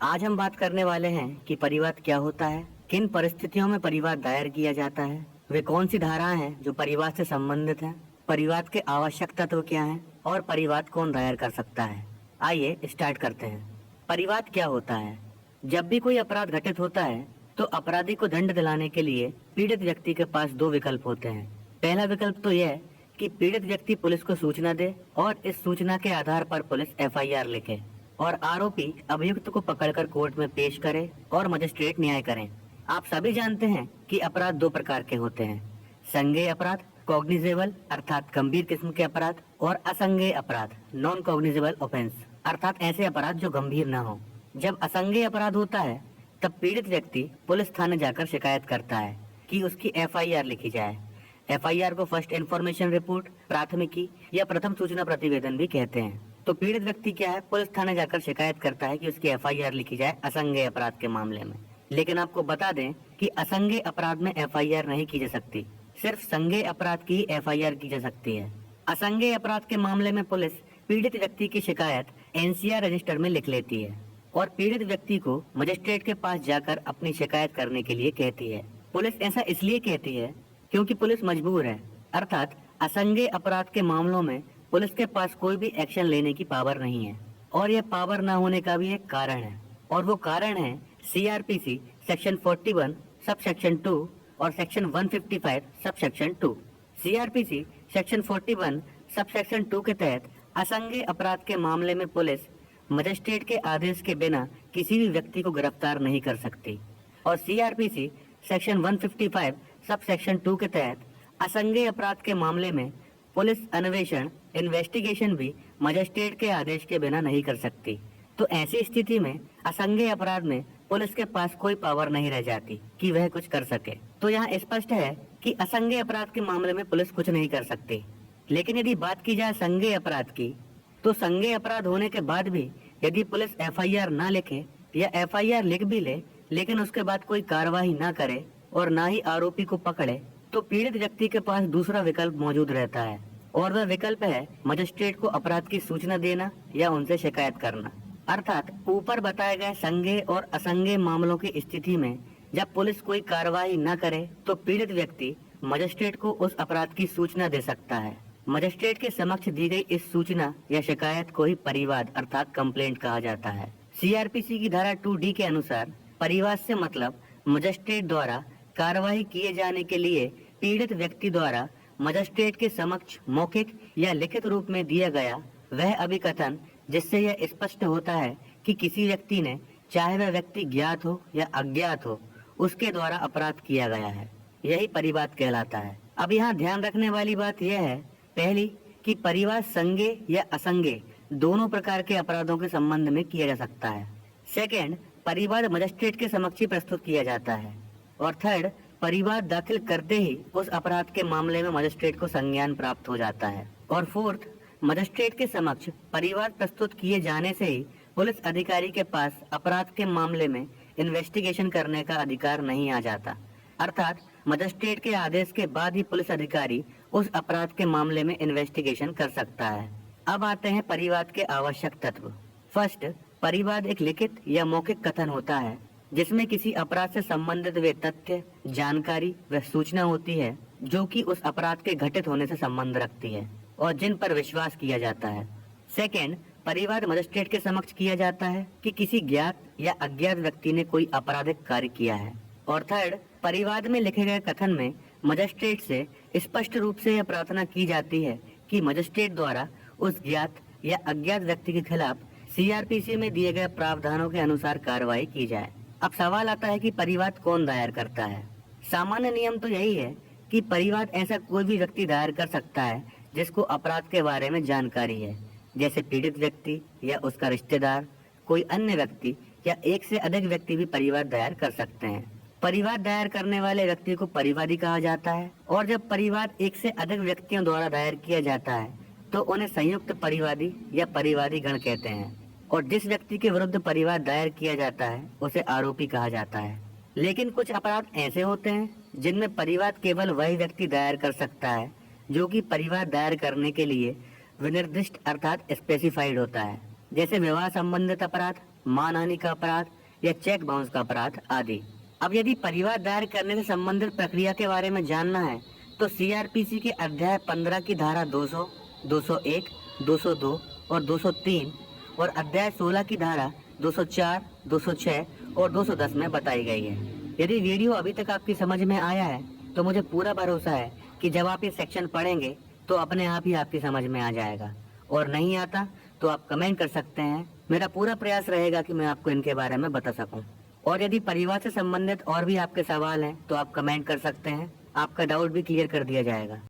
आज हम बात करने वाले हैं कि परिवाद क्या होता है, किन परिस्थितियों में परिवाद दायर किया जाता है, वे कौन सी धाराएं हैं जो परिवाद से संबंधित हैं, परिवाद के आवश्यक तत्व क्या हैं और परिवाद कौन दायर कर सकता है। आइए स्टार्ट करते हैं। परिवाद क्या होता है? जब भी कोई अपराध घटित होता है तो अपराधी को दंड दिलाने के लिए पीड़ित व्यक्ति के पास दो विकल्प होते हैं। पहला विकल्प तो यह कि पीड़ित व्यक्ति पुलिस को सूचना दे और इस सूचना के आधार पर पुलिस एफआईआर लिखे और आरोपी अभियुक्त को पकड़कर कोर्ट में पेश करे और मजिस्ट्रेट न्याय करें। आप सभी जानते हैं कि अपराध दो प्रकार के होते हैं, संज्ञेय अपराध कॉग्निजेबल अर्थात गंभीर किस्म के अपराध और असंज्ञेय अपराध नॉन कॉग्निजेबल ऑफेंस अर्थात ऐसे अपराध जो गंभीर न हो। जब असंज्ञेय अपराध होता है तब पीड़ित व्यक्ति पुलिस थाने जाकर शिकायत करता है कि उसकी एफआईआर लिखी जाए। एफआईआर को फर्स्ट इन्फॉर्मेशन रिपोर्ट, प्राथमिकी या प्रथम सूचना प्रतिवेदन भी कहते हैं। तो पीड़ित व्यक्ति क्या है, पुलिस थाने जाकर शिकायत करता है कि उसकी एफआईआर लिखी जाए असंज्ञेय अपराध के मामले में। लेकिन आपको बता दें कि असंज्ञेय अपराध में एफआईआर नहीं की जा सकती, सिर्फ संज्ञेय अपराध की एफआईआर की जा सकती है। असंज्ञेय अपराध के मामले में पुलिस पीड़ित व्यक्ति की शिकायत एनसीआर रजिस्टर में लिख लेती है और पीड़ित व्यक्ति को मजिस्ट्रेट के पास जाकर अपनी शिकायत करने के लिए कहती है। पुलिस ऐसा इसलिए कहती है क्योंकि पुलिस मजबूर है, अर्थात असंज्ञेय अपराध के मामलों में पुलिस के पास कोई भी एक्शन लेने की पावर नहीं है और यह पावर न होने का भी एक कारण है और वो कारण है सीआरपीसी सेक्शन 41 सब सेक्शन 2 और section 155 sub section 2। CrPC section 41 sub section 2 के तहत असंज्ञेय अपराध के मामले में पुलिस मजिस्ट्रेट के आदेश के बिना किसी भी व्यक्ति को गिरफ्तार नहीं कर सकती और सीआरपीसी सेक्शन 155 सब सेक्शन 2 के तहत असंज्ञेय अपराध के मामले में पुलिस अन्वेषण इन्वेस्टिगेशन भी मजिस्ट्रेट के आदेश के बिना नहीं कर सकती। तो ऐसी स्थिति में असंज्ञेय अपराध में पुलिस के पास कोई पावर नहीं रह जाती कि वह कुछ कर सके। तो यहाँ स्पष्ट है कि असंज्ञेय अपराध के मामले में पुलिस कुछ नहीं कर सकती। लेकिन यदि बात की जाए संज्ञेय अपराध की, तो संज्ञेय अपराध होने के बाद भी यदि पुलिस एफआईआर ना लिखे या एफआईआर लिख भी ले लेकिन उसके बाद कोई कार्यवाही ना करे और ना ही आरोपी को पकड़े, तो पीड़ित व्यक्ति के पास दूसरा विकल्प मौजूद रहता है और वह विकल्प है मजिस्ट्रेट को अपराध की सूचना देना या उनसे शिकायत करना। अर्थात ऊपर बताए गए संज्ञेय और असंज्ञेय मामलों की स्थिति में जब पुलिस कोई कार्रवाई न करे तो पीड़ित व्यक्ति मजिस्ट्रेट को उस अपराध की सूचना दे सकता है। मजिस्ट्रेट के समक्ष दी गई इस सूचना या शिकायत को ही परिवाद अर्थात कंप्लेंट कहा जाता है। सीआरपीसी की धारा 2D के अनुसार परिवाद से मतलब मजिस्ट्रेट द्वारा कार्रवाई किए जाने के लिए पीड़ित व्यक्ति द्वारा मजिस्ट्रेट के समक्ष मौखिक या लिखित रूप में दिया गया वह अभिकथन जिससे यह स्पष्ट होता है कि किसी व्यक्ति ने, चाहे वह व्यक्ति ज्ञात हो या अज्ञात हो, उसके द्वारा अपराध किया गया है, यही परिवाद कहलाता है। अब यहाँ ध्यान रखने वाली बात यह है, पहली कि परिवाद संज्ञेय या असंज्ञेय दोनों प्रकार के अपराधों के संबंध में किया जा सकता है। सेकेंड, परिवाद मजिस्ट्रेट के समक्ष ही प्रस्तुत किया जाता है और थर्ड, परिवाद दाखिल करते ही उस अपराध के मामले में मजिस्ट्रेट को संज्ञान प्राप्त हो जाता है और फोर्थ, मजिस्ट्रेट के समक्ष परिवाद प्रस्तुत किए जाने से ही पुलिस अधिकारी के पास अपराध के मामले में इन्वेस्टिगेशन करने का अधिकार नहीं आ जाता, अर्थात मजिस्ट्रेट के आदेश के बाद ही पुलिस अधिकारी उस अपराध के मामले में इन्वेस्टिगेशन कर सकता है। अब आते हैं परिवाद के आवश्यक तत्व। फर्स्ट, परिवाद एक लिखित या मौखिक कथन होता है जिसमें किसी अपराध से संबंधित वे तथ्य, जानकारी व सूचना होती है जो कि उस अपराध के घटित होने से संबंध रखती है और जिन पर विश्वास किया जाता है। सेकेंड, परिवाद मजिस्ट्रेट के समक्ष किया जाता है कि किसी ज्ञात या अज्ञात व्यक्ति ने कोई आपराधिक कार्य किया है। और थर्ड, परिवाद में लिखे गए कथन में मजिस्ट्रेट से स्पष्ट रूप से यह प्रार्थना की जाती है कि मजिस्ट्रेट द्वारा उस ज्ञात या अज्ञात व्यक्ति के खिलाफ सीआरपीसी में दिए गए प्रावधानों के अनुसार कार्रवाई की जाए। अब सवाल आता है कि परिवाद कौन दायर करता है। सामान्य नियम तो यही है कि परिवाद ऐसा कोई भी व्यक्ति दायर कर सकता है जिसको अपराध के बारे में जानकारी है, जैसे पीड़ित व्यक्ति या उसका रिश्तेदार, कोई अन्य व्यक्ति या एक से अधिक व्यक्ति भी परिवाद दायर कर सकते हैं। परिवाद दायर करने वाले व्यक्ति को परिवादी कहा जाता है और जब परिवाद एक से अधिक व्यक्तियों द्वारा दायर किया जाता है तो उन्हें संयुक्त परिवादी या परिवादी गण कहते हैं और जिस व्यक्ति के विरुद्ध परिवाद दायर किया जाता है उसे आरोपी कहा जाता है। लेकिन कुछ अपराध ऐसे होते हैं जिनमें परिवाद केवल वही व्यक्ति दायर कर सकता है जो कि परिवाद दायर करने के लिए विनिर्दिष्ट अर्थात स्पेसिफाइड होता है, जैसे विवाह संबंधित अपराध, मानहानि का अपराध या चेक बाउंस का अपराध आदि। अब यदि परिवाद दायर करने से संबंधित प्रक्रिया के बारे में जानना है तो सीआरपीसी के अध्याय 15 की धारा 200, 201, 202 और 203 और अध्याय 16 की धारा 204, 206 और 210 में बताई गई है। यदि वीडियो अभी तक आपकी समझ में आया है तो मुझे पूरा भरोसा है कि जब आप ये सेक्शन पढ़ेंगे तो अपने आप ही आपकी समझ में आ जाएगा, और नहीं आता तो आप कमेंट कर सकते हैं। मेरा पूरा प्रयास रहेगा कि मैं आपको इनके बारे में बता सकूं। और यदि परिवार से संबंधित और भी आपके सवाल हैं तो आप कमेंट कर सकते हैं, आपका डाउट भी क्लियर कर दिया जाएगा।